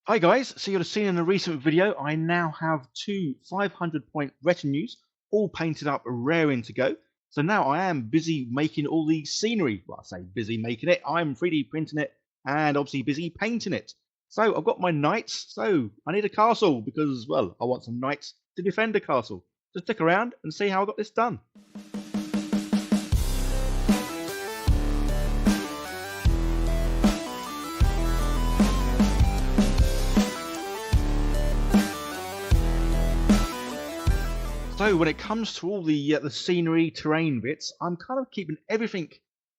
Hi guys, so you'll have seen in a recent video, I now have two 500 point retinues, all painted up, raring to go. So now I am busy making all the scenery. Well, I say busy making it, I'm 3D printing it and obviously busy painting it. So I've got my knights, so I need a castle because, well, I want some knights to defend the castle. So stick around and see how I got this done. So when it comes to all the scenery, terrain bits, I'm kind of keeping everything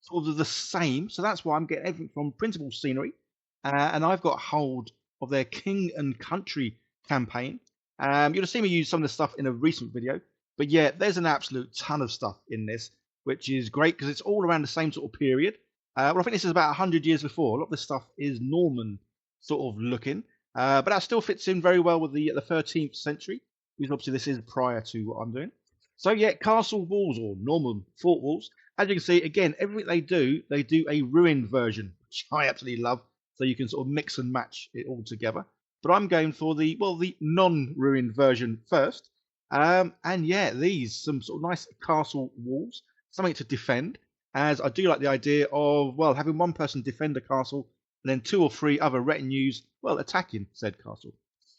sort of the same. So that's why I'm getting everything from printable scenery, and I've got hold of their King and Country campaign. You'll have seen me use some of the stuff in a recent video, but yeah, there's an absolute ton of stuff in this, which is great because it's all around the same sort of period. Well, I think this is about 100 years before. A lot of this stuff is Norman sort of looking, but that still fits in very well with the 13th century because obviously this is prior to what I'm doing. So yeah, castle walls or Norman fort walls. As you can see, again, everything they do a ruined version, which I absolutely love. So you can sort of mix and match it all together. But I'm going for the non-ruined version first. And yeah, these some sort of nice castle walls, something to defend. As I do like the idea of having one person defend the castle and then two or three other retinues attacking said castle.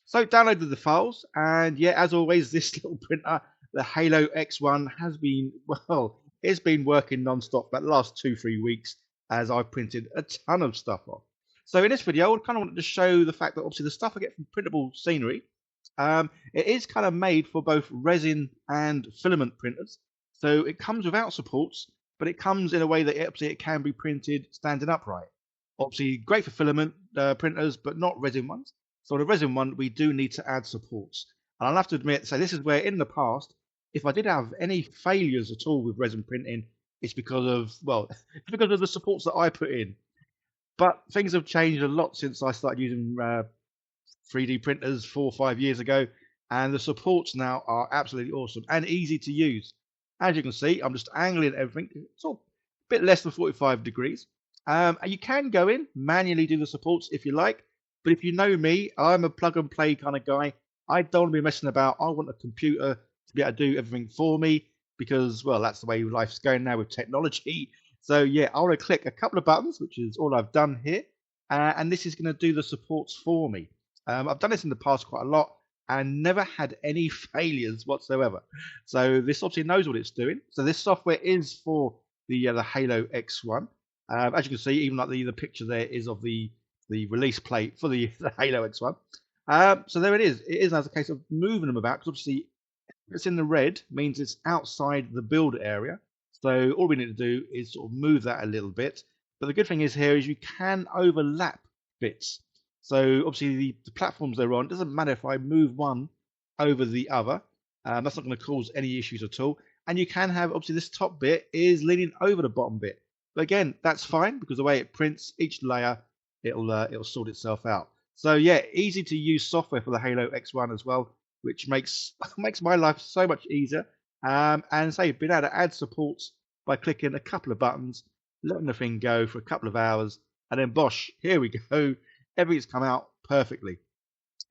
So downloaded the files, and yeah, as always, this little printer, the Halo X1, has been it's been working non-stop for the last 2-3 weeks as I've printed a ton of stuff off. So in this video, I kind of wanted to show the fact that obviously the stuff I get from printable scenery, it is kind of made for both resin and filament printers. So it comes without supports, but it comes in a way that it can be printed standing upright. Obviously, great for filament printers, but not resin ones. So the resin one, we do need to add supports. And I'll have to admit, so this is where in the past, if I did have any failures at all with resin printing, it's because of, it's because of the supports that I put in. But things have changed a lot since I started using 3D printers 4 or 5 years ago. And the supports now are absolutely awesome and easy to use. As you can see, I'm just angling everything. It's all a bit less than 45 degrees. And you can go in, manually do the supports if you like. But if you know me, I'm a plug and play kind of guy. I don't want to be messing about. I want a computer to be able to do everything for me because, well, that's the way life's going now with technology. So yeah, I want to click a couple of buttons, which is all I've done here. And this is going to do the supports for me. I've done this in the past quite a lot and never had any failures whatsoever. So this obviously knows what it's doing. So this software is for the Halo X1. As you can see, even like the picture there is of the release plate for the Halo X1. So there it is. It is as a case of moving them about because obviously if it's in the red means it's outside the build area. So all we need to do is sort of move that a little bit. But the good thing is here is you can overlap bits. So obviously the platforms they're on, doesn't matter if I move one over the other. That's not going to cause any issues at all. And you can have, obviously this top bit is leaning over the bottom bit. But again, that's fine because the way it prints each layer, it'll sort itself out. So yeah, easy to use software for the Halo X1 as well, which makes makes my life so much easier. And say being able to add supports by clicking a couple of buttons, letting the thing go for a couple of hours, and then bosh, here we go. Everything's come out perfectly.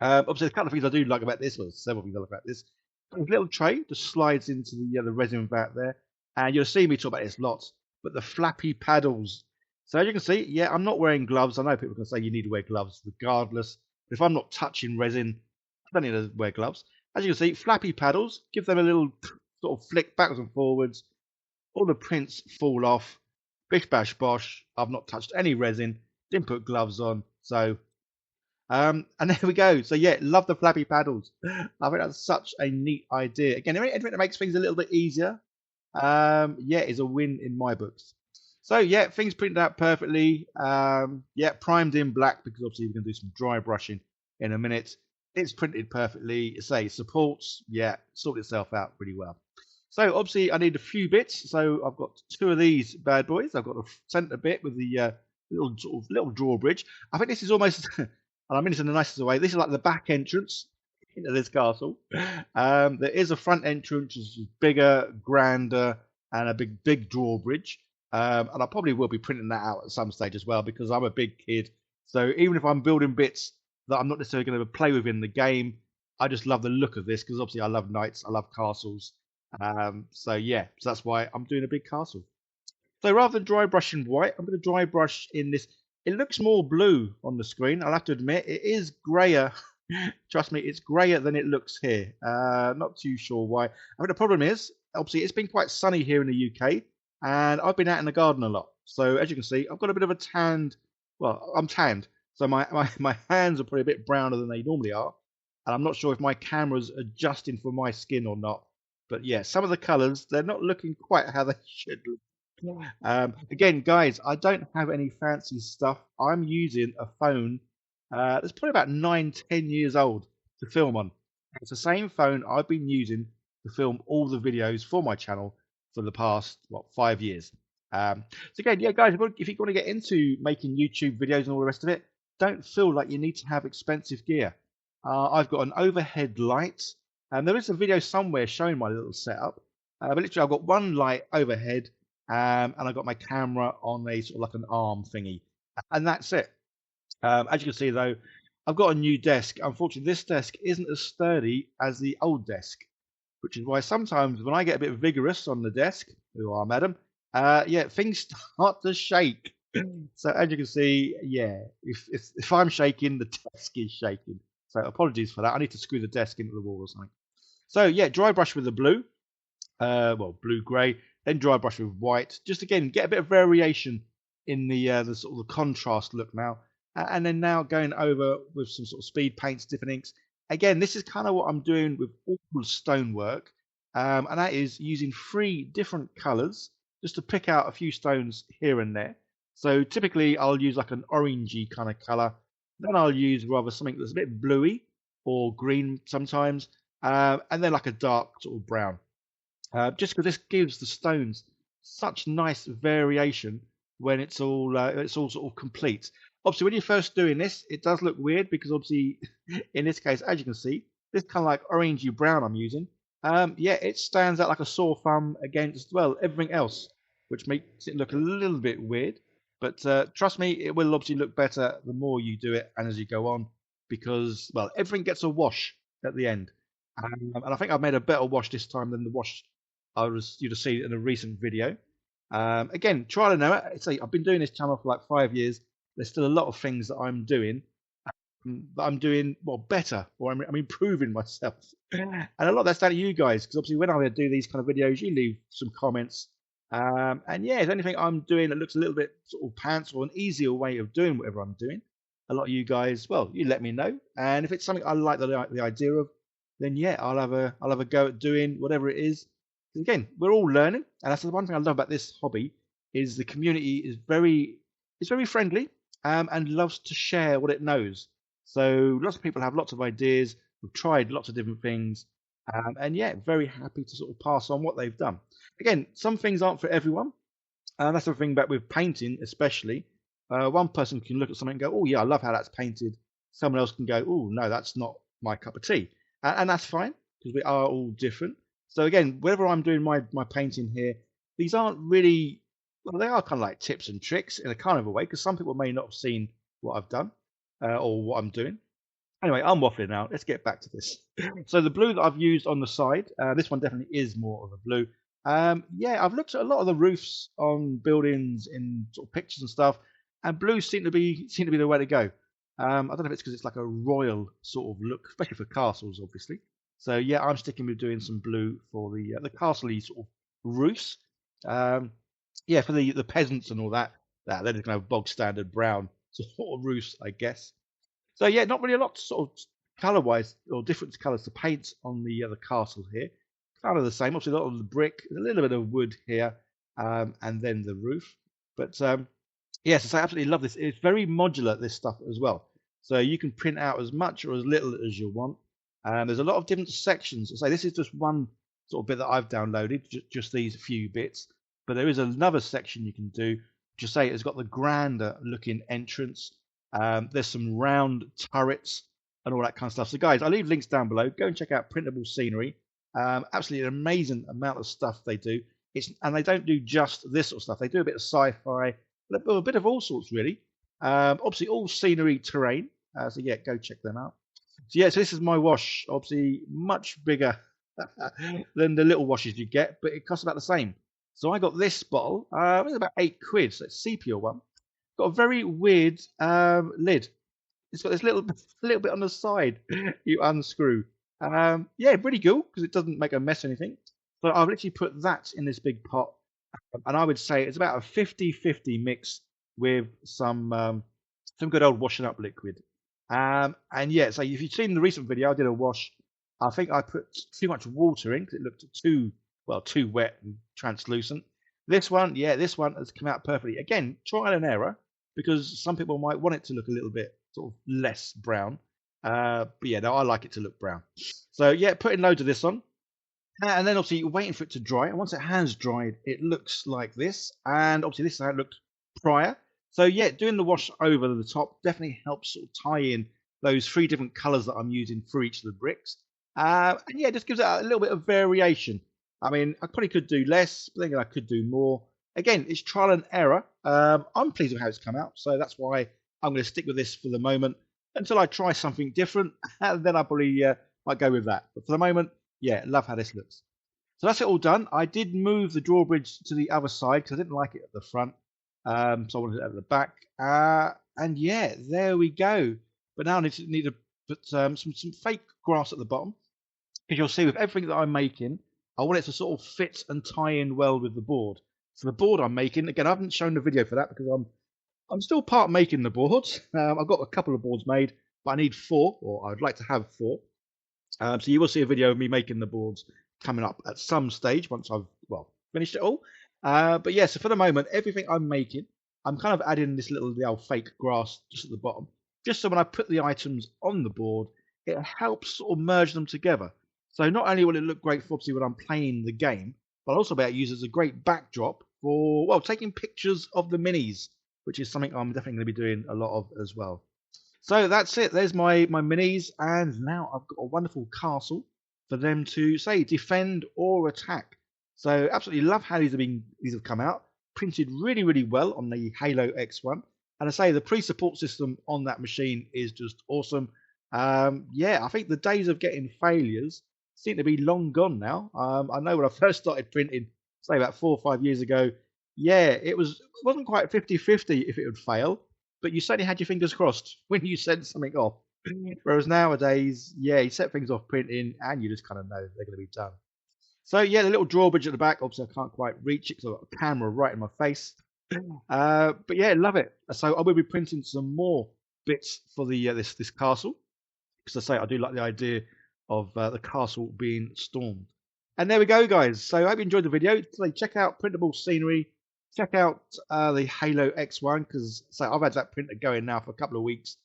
Obviously, a couple of things I do like about this, well, several things I like about this. A little tray just slides into the resin vat there, and you'll see me talk about this lots. But the flappy paddles. So as you can see, yeah, I'm not wearing gloves. I know people can say you need to wear gloves regardless. But if I'm not touching resin, I don't need to wear gloves. As you can see, flappy paddles, give them a little sort of flick backwards and forwards. All the prints fall off. Bish bash bosh. I've not touched any resin. Didn't put gloves on. So and there we go. So yeah, love the flappy paddles. I think that's such a neat idea. Again, anything that makes things a little bit easier, yeah, is a win in my books. So yeah, things printed out perfectly. Yeah, primed in black because obviously we're going to do some dry brushing in a minute. It's printed perfectly. Say supports, yeah, sort itself out pretty well. So obviously I need a few bits. So I've got two of these bad boys. I've got the center bit with the little sort of little drawbridge. I think this is almost, and I mean this in the nicest way. This is like the back entrance into this castle. There is a front entrance, which is bigger, grander, and a big drawbridge. And I probably will be printing that out at some stage as well because I'm a big kid. So even if I'm building bits that I'm not necessarily going to play with in the game. I just love the look of this because obviously I love knights, I love castles. So yeah, so that's why I'm doing a big castle. So rather than dry brush in white, I'm going to dry brush in this. It looks more blue on the screen. I'll have to admit it is grayer. Trust me, it's grayer than it looks here. Not too sure why. I mean, the problem is, obviously, it's been quite sunny here in the UK, and I've been out in the garden a lot. So as you can see, I've got a bit of a tanned. Well, I'm tanned, so my hands are probably a bit browner than they normally are, and I'm not sure if my camera's adjusting for my skin or not. But yeah, some of the colours they're not looking quite how they should look. Again, guys, I don't have any fancy stuff. I'm using a phone that's probably about 9, 10 years old to film on. It's the same phone I've been using to film all the videos for my channel for the past, 5 years. So again, yeah, guys, if you want to get into making YouTube videos and all the rest of it, don't feel like you need to have expensive gear. I've got an overhead light, and there is a video somewhere showing my little setup. But literally, I've got one light overhead, and I've got my camera on a sort of like an arm thingy, and that's it. As you can see, though, I've got a new desk. Unfortunately, this desk isn't as sturdy as the old desk, which is why sometimes when I get a bit vigorous on the desk, who are madam, yeah, things start to shake. So as you can see, yeah, if I'm shaking, the desk is shaking. So apologies for that. I need to screw the desk into the wall or something. So yeah, dry brush with the blue, blue grey, then dry brush with white. Just again, get a bit of variation in the sort of the contrast look now. And then now going over with some sort of speed paints, different inks. Again, this is kind of what I'm doing with all the stonework, and that is using 3 different colours just to pick out a few stones here and there. So typically I'll use like an orangey kind of colour. Then I'll use rather something that's a bit bluey or green sometimes, and then like a dark sort of brown. Just because this gives the stones such nice variation when it's all sort of complete. Obviously, when you're first doing this, it does look weird because obviously, in this case, as you can see, this kind of like orangey brown I'm using. Yeah, it stands out like a sore thumb against everything else, which makes it look a little bit weird. But trust me, it will obviously look better the more you do it and as you go on, because everything gets a wash at the end. And I think I've made a better wash this time than the wash you'd have seen in a recent video. Again, trial and error. I've been doing this channel for like 5 years. There's still a lot of things that I'm doing better, or I'm improving myself. And a lot of that's down to you guys, because obviously when I do these kind of videos, you leave some comments. And yeah, if anything I'm doing that looks a little bit sort of pants or an easier way of doing whatever I'm doing, a lot of you guys, you let me know. And if it's something I like the idea of, then yeah, I'll have a go at doing whatever it is. Again, we're all learning, and that's the one thing I love about this hobby is the community is very friendly, and loves to share what it knows. So lots of people have lots of ideas, have tried lots of different things, and yeah, very happy to sort of pass on what they've done. Again, some things aren't for everyone, and that's the thing about with painting, especially. One person can look at something and go, "Oh yeah, I love how that's painted." Someone else can go, "Oh no, that's not my cup of tea," and that's fine because we are all different. So again, whenever I'm doing my painting here, these aren't really they are kind of like tips and tricks in a kind of a way because some people may not have seen what I've done or what I'm doing. Anyway, I'm waffling now. Let's get back to this. So the blue that I've used on the side, this one definitely is more of a blue. Yeah, I've looked at a lot of the roofs on buildings in sort of pictures and stuff, and blue seem to be the way to go. I don't know if it's because it's like a royal sort of look, especially for castles, obviously. So yeah, I'm sticking with doing some blue for the castle-y sort of roofs. Yeah, for the peasants and all that, they're just gonna have bog standard brown sort of roofs, I guess. So yeah, not really a lot sort of color-wise or different colors to paint on the castle here. Kind of the same. Obviously, a lot of the brick, a little bit of wood here, and then the roof. But yes, I absolutely love this. It's very modular, this stuff as well. So you can print out as much or as little as you want. There's a lot of different sections. So this is just one sort of bit that I've downloaded, just these few bits. But there is another section you can do. Just say it's got the grander looking entrance. There's some round turrets and all that kind of stuff. So guys, I'll leave links down below. Go and check out Printable Scenery. Absolutely an amazing amount of stuff they do. And they don't do just this sort of stuff. They do a bit of sci-fi, a bit of all sorts really. Obviously all scenery terrain. So yeah, go check them out. So yeah, so this is my wash. Obviously, much bigger than the little washes you get, but it costs about the same. So I got this bottle. It was about £8. So it's sepia one. Got a very weird lid. It's got this little bit on the side you unscrew. Yeah, pretty cool because it doesn't make a mess or anything. So I've literally put that in this big pot, and I would say it's about a 50-50 mix with some good old washing up liquid. And yeah, so if you've seen the recent video, I did a wash. I think I put too much water in because it looked too wet and translucent. This one, yeah, this one has come out perfectly. Again, trial and error because some people might want it to look a little bit sort of less brown. But yeah, no, I like it to look brown. So yeah, putting loads of this on. And then obviously you're waiting for it to dry. And once it has dried, it looks like this. And obviously this is how it looked prior. So yeah, doing the wash over the top definitely helps sort of tie in those 3 different colours that I'm using for each of the bricks. And yeah, it just gives it a little bit of variation. I mean, I probably could do less, but then I could do more. Again, it's trial and error. I'm pleased with how it's come out, so that's why I'm going to stick with this for the moment until I try something different, and then I probably might go with that. But for the moment, yeah, love how this looks. So that's it all done. I did move the drawbridge to the other side because I didn't like it at the front, so I wanted it at the back. And yeah, there we go. But now I need to put some fake grass at the bottom because you'll see with everything that I'm making, I want it to sort of fit and tie in well with the board. So the board I'm making, again, I haven't shown the video for that because I'm still part making the boards. I've got a couple of boards made, but I need 4, or I'd like to have 4. So you will see a video of me making the boards coming up at some stage once I've finished it all. But yeah, so for the moment, everything I'm making, I'm kind of adding this little fake grass just at the bottom, just so when I put the items on the board, it helps sort of merge them together. So not only will it look great for obviously when I'm playing the game, but I'll also be able to use it as a great backdrop for taking pictures of the minis, which is something I'm definitely going to be doing a lot of as well. So that's it. There's my minis, and now I've got a wonderful castle for them to say defend or attack. So absolutely love how these have come out. Printed really well on the Halo X1, and I say the pre-support system on that machine is just awesome. Yeah, I think the days of getting failures seem to be long gone now. I know when I first started printing, say about 4 or 5 years ago, yeah, it wasn't quite 50-50 if it would fail, but you certainly had your fingers crossed when you sent something off. Whereas nowadays, yeah, you set things off printing and you just kind of know they're going to be done. So yeah, the little drawbridge at the back, obviously I can't quite reach it because I've got a camera right in my face. But yeah, love it. So I will be printing some more bits for the this castle, because I say I do like the idea of the castle being stormed. And there we go, guys. So I hope you enjoyed the video. So check out printable scenery. Check out the Halo X1, because I've had that printer going now for a couple of weeks,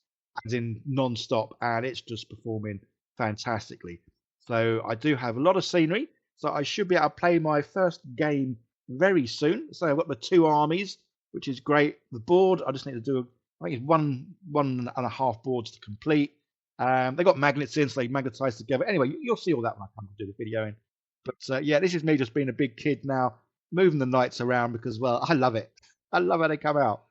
as in non-stop, and it's just performing fantastically. So I do have a lot of scenery. So I should be able to play my first game very soon. So I've got the 2 armies, which is great. The board, I just need to do, I think it's one and a half boards to complete. They've got magnets in, so they magnetize together. Anyway, you'll see all that when I come to do the video. But yeah, this is me just being a big kid now, moving the knights around because, well, I love it. I love how they come out.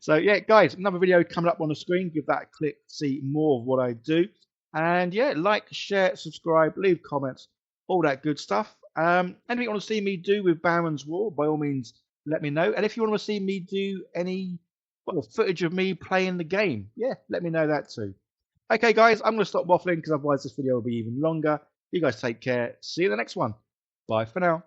So yeah, guys, another video coming up on the screen. Give that a click to see more of what I do. And yeah, like, share, subscribe, leave comments, all that good stuff. Anything you want to see me do with Baron's War, by all means, let me know. And if you want to see me do any footage of me playing the game, yeah, let me know that too. Okay, guys, I'm going to stop waffling because otherwise this video will be even longer. You guys take care. See you in the next one. Bye for now.